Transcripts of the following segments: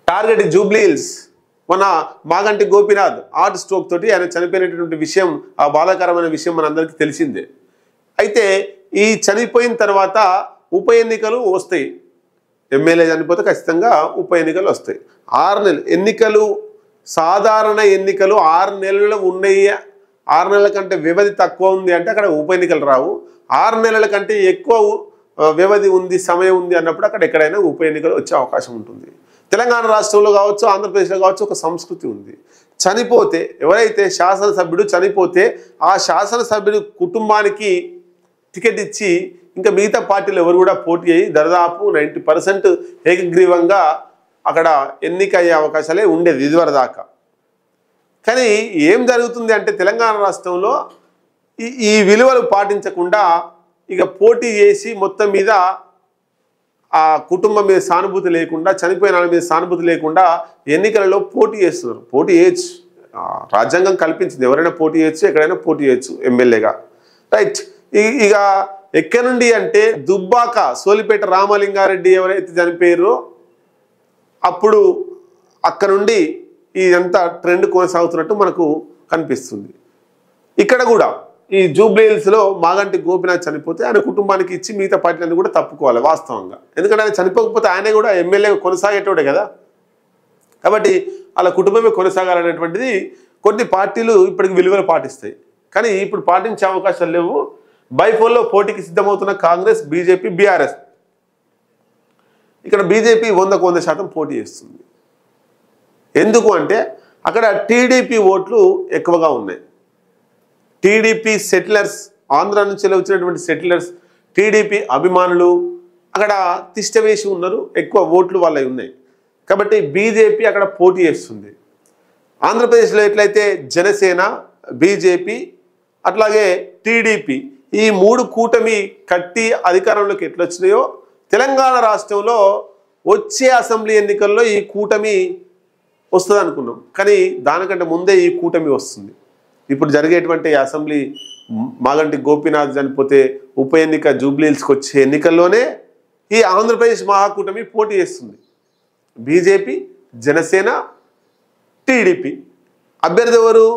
Target Jubilee hills. మన Maganti Gopinath heart stroke తోటి ఆయన చనిపోయినటువంటి విషయం, ఆ బాధాకరమైన విషయం మనందరికీ తెలిసిందే. అయితే ఈ చనిపోయిన తర్వాత ఉప ఎన్నికలు వస్తాయి. ఎమ్మెల్యే చనిపోతే ఖచ్చితంగా ఉప ఎన్నికలు వస్తాయి. 6 నెలలు ఎన్నికలు, సాధారణ ఎన్నికలు 6 నెలలు ఉన్నాయి. 6 నెలల కంటే వ్యవధి తక్కువ ఉంది అంటే అక్కడ ఉప ఎన్నికలు రావు. 6 నెలల కంటే ఎక్కువ వ్యవధి ఉంది, సమయం ఉంది అన్నప్పుడు అక్కడ ఎక్కడైనా ఉప ఎన్నికలు వచ్చే అవకాశం ఉంటుంది. తెలంగాణ రాష్ట్రంలో కావచ్చు, ఆంధ్రప్రదేశ్లో కావచ్చు ఒక సంస్కృతి ఉంది. చనిపోతే ఎవరైతే శాసనసభ్యుడు చనిపోతే ఆ శాసనసభ్యుడి కుటుంబానికి టికెట్ ఇచ్చి ఇంకా మిగతా పార్టీలు ఎవరు కూడా పోటీ అయ్యి దాదాపు 90% ఏకగ్రీవంగా అక్కడ ఎన్నిక అయ్యే అవకాశాలే ఉండేది ఇదివరదాకా. కానీ ఏం జరుగుతుంది అంటే తెలంగాణ రాష్ట్రంలో ఈ విలువలు పాటించకుండా ఇక పోటీ చేసి మొత్తం మీద ఆ కుటుంబం మీద సానుభూతి లేకుండా, చనిపోయిన వాళ్ళ మీద సానుభూతి లేకుండా ఎన్నికలలో పోటీ చేస్తున్నారు. పోటీ చేయొచ్చు, రాజ్యాంగం కల్పించింది, ఎవరైనా పోటీ చేయొచ్చు, ఎక్కడైనా పోటీ చేయొచ్చు ఎమ్మెల్యేగా, రైట్. ఇక ఎక్కడి నుండి అంటే దుబ్బాక సోలిపేట రామలింగారెడ్డి ఎవరైతే చనిపోయారో అప్పుడు అక్కడ నుండి ఇదంతా ట్రెండ్ కొనసాగుతున్నట్టు మనకు కనిపిస్తుంది. ఇక్కడ కూడా ఈ జూబ్లీ హిల్స్లో మాగంటి గోపీనాథ్ చనిపోతే ఆయన కుటుంబానికి ఇచ్చి మిగతా పార్టీలన్నీ కూడా తప్పుకోవాలి వాస్తవంగా. ఎందుకంటే ఆయన చనిపోకపోతే ఆయనే కూడా ఎమ్మెల్యే కొనసాగేటోడే కదా. కాబట్టి అలా కుటుంబమే కొనసాగాలనేటువంటిది కొన్ని పార్టీలు ఇప్పటికి విలువలు పాటిస్తాయి. కానీ ఇప్పుడు పాటించే అవకాశాలు లేవు. బైపోల్లో పోటీకి సిద్ధమవుతున్న కాంగ్రెస్, బీజేపీ, బీఆర్ఎస్. ఇక్కడ బీజేపీ 100% పోటీ చేస్తుంది. ఎందుకు అంటే అక్కడ టీడీపీ ఓట్లు ఎక్కువగా ఉన్నాయి. టీడీపీ సెటిలర్స్, ఆంధ్ర నుంచి వచ్చినటువంటి సెటిలర్స్, టీడీపీ అభిమానులు అక్కడ తిష్టవేసి ఉన్నారు, ఎక్కువ ఓట్లు వాళ్ళవి ఉన్నాయి. కాబట్టి బీజేపీ అక్కడ పోటీ చేస్తుంది. ఆంధ్రప్రదేశ్లో ఎట్లయితే జనసేన, బీజేపీ అట్లాగే టీడీపీ ఈ 3 కూటమి కట్టి అధికారంలోకి ఎట్లొచ్చినాయో తెలంగాణ రాష్ట్రంలో వచ్చే అసెంబ్లీ ఎన్నికల్లో ఈ కూటమి వస్తుంది అనుకున్నాం. కానీ దానికంటే ముందే ఈ కూటమి వస్తుంది. ఇప్పుడు జరిగేటువంటి అసెంబ్లీ మాగంటి గోపీనాథ్ చనిపోతే ఉప ఎన్నిక జూబ్లీ హిల్స్కి వచ్చే ఎన్నికల్లోనే ఈ ఆంధ్రప్రదేశ్ మహాకూటమి పోటీ చేస్తుంది. BJP, Janasena, TDP. అభ్యర్థి ఎవరు?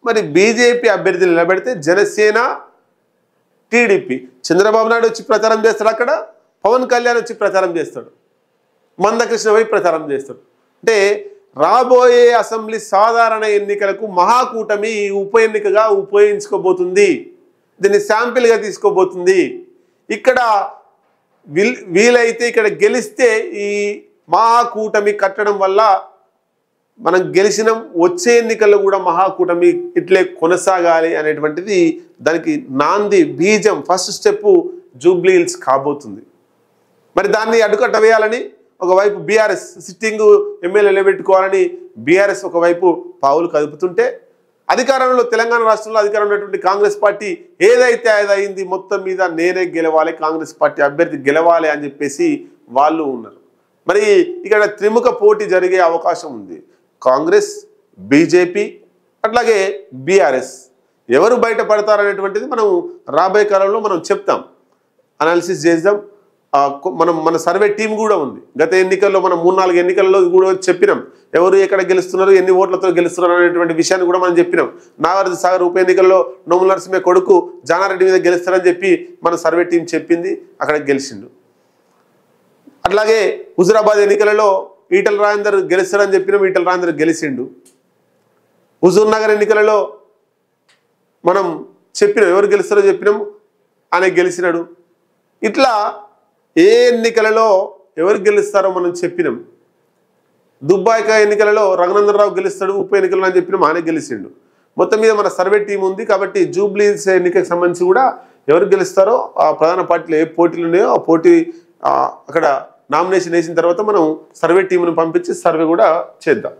మరి బీజేపీ అభ్యర్థులు నిలబెడితే జనసేన, టీడీపీ, చంద్రబాబు నాయుడు వచ్చి ప్రచారం చేస్తాడు, అక్కడ పవన్ కళ్యాణ్ వచ్చి ప్రచారం చేస్తాడు, మందకృష్ణ పోయి ప్రచారం చేస్తాడు. అంటే రాబోయే అసెంబ్లీ సాధారణ ఎన్నికలకు మహాకూటమి ఉప ఎన్నికగా ఉపయోగించుకోబోతుంది. దీన్ని శాంపిల్గా తీసుకోబోతుంది. ఇక్కడ వీలైతే ఇక్కడ గెలిస్తే ఈ మహాకూటమి కట్టడం వల్ల మనం గెలిచినాం, వచ్చే ఎన్నికల్లో కూడా మహాకూటమి ఇట్లే కొనసాగాలి అనేటువంటిది దానికి నాంది, బీజం, ఫస్ట్ స్టెప్ జూబ్లీ హిల్స్ కాబోతుంది. మరి దాన్ని అడ్డుకట్ట వేయాలని ఒకవైపు బీఆర్ఎస్ సిట్టింగ్ ఎమ్మెల్యే నిలబెట్టుకోవాలని బీఆర్ఎస్ ఒకవైపు పావులు కదుపుతుంటే అధికారంలో తెలంగాణ రాష్ట్రంలో అధికారంలో ఉన్నటువంటి కాంగ్రెస్ పార్టీ ఏదైతే అయింది మొత్తం మీద నేనే గెలవాలి, కాంగ్రెస్ పార్టీ అభ్యర్థి గెలవాలి అని చెప్పేసి వాళ్ళు ఉన్నారు. మరి ఇక్కడ త్రిముఖ పోటీ జరిగే అవకాశం ఉంది. కాంగ్రెస్, బీజేపీ అట్లాగే బీఆర్ఎస్ ఎవరు బయటపడతారనేటువంటిది మనం రాబోయే కాలంలో మనం చెప్తాం, అనాలిసిస్ చేద్దాం. మన సర్వే టీం కూడా ఉంది. గత ఎన్నికల్లో మనం 3-4 ఎన్నికల్లో కూడా చెప్పినాం ఎవరు ఎక్కడ గెలుస్తున్నారు, ఎన్ని ఓట్లతో గెలుస్తున్నారు అనేటువంటి విషయాన్ని కూడా మనం చెప్పినాం. నాగార్జున సాగర్ ఉప ఎన్నికల్లో నోముల నరసింహ కొడుకు జానారెడ్డి మీద గెలుస్తారని చెప్పి మన సర్వే టీం చెప్పింది, అక్కడ గెలిచిండు. అట్లాగే హుజురాబాద్ ఎన్నికలలో ఈటల రాజేందర్ గెలుస్తారని చెప్పినాం, ఈటల రాజేందర్ గెలిచిండు. హుజూర్ నగర్ ఎన్నికలలో మనం చెప్పినాం ఎవరు గెలుస్తారో చెప్పినాం, ఆయన గెలిచినాడు. ఇట్లా ఏ ఎన్నికలలో ఎవరు గెలుస్తారో మనం చెప్పినాం. దుబ్బాక ఎన్నికలలో రఘునందన్ రావు గెలుస్తాడు ఉప ఎన్నికల్లో అని చెప్పినాం, ఆయన గెలిచిండు. మొత్తం మీద మన సర్వే టీం ఉంది. కాబట్టి జూబ్లీ హిల్స్ ఎన్నికకి సంబంధించి కూడా ఎవరు గెలుస్తారో ఆ ప్రధాన పార్టీలు ఏ పోటీలు ఉన్నాయో ఆ పోటీ అక్కడ నామినేషన్ వేసిన తర్వాత మనం సర్వే టీంను పంపించి సర్వే కూడా చేద్దాం.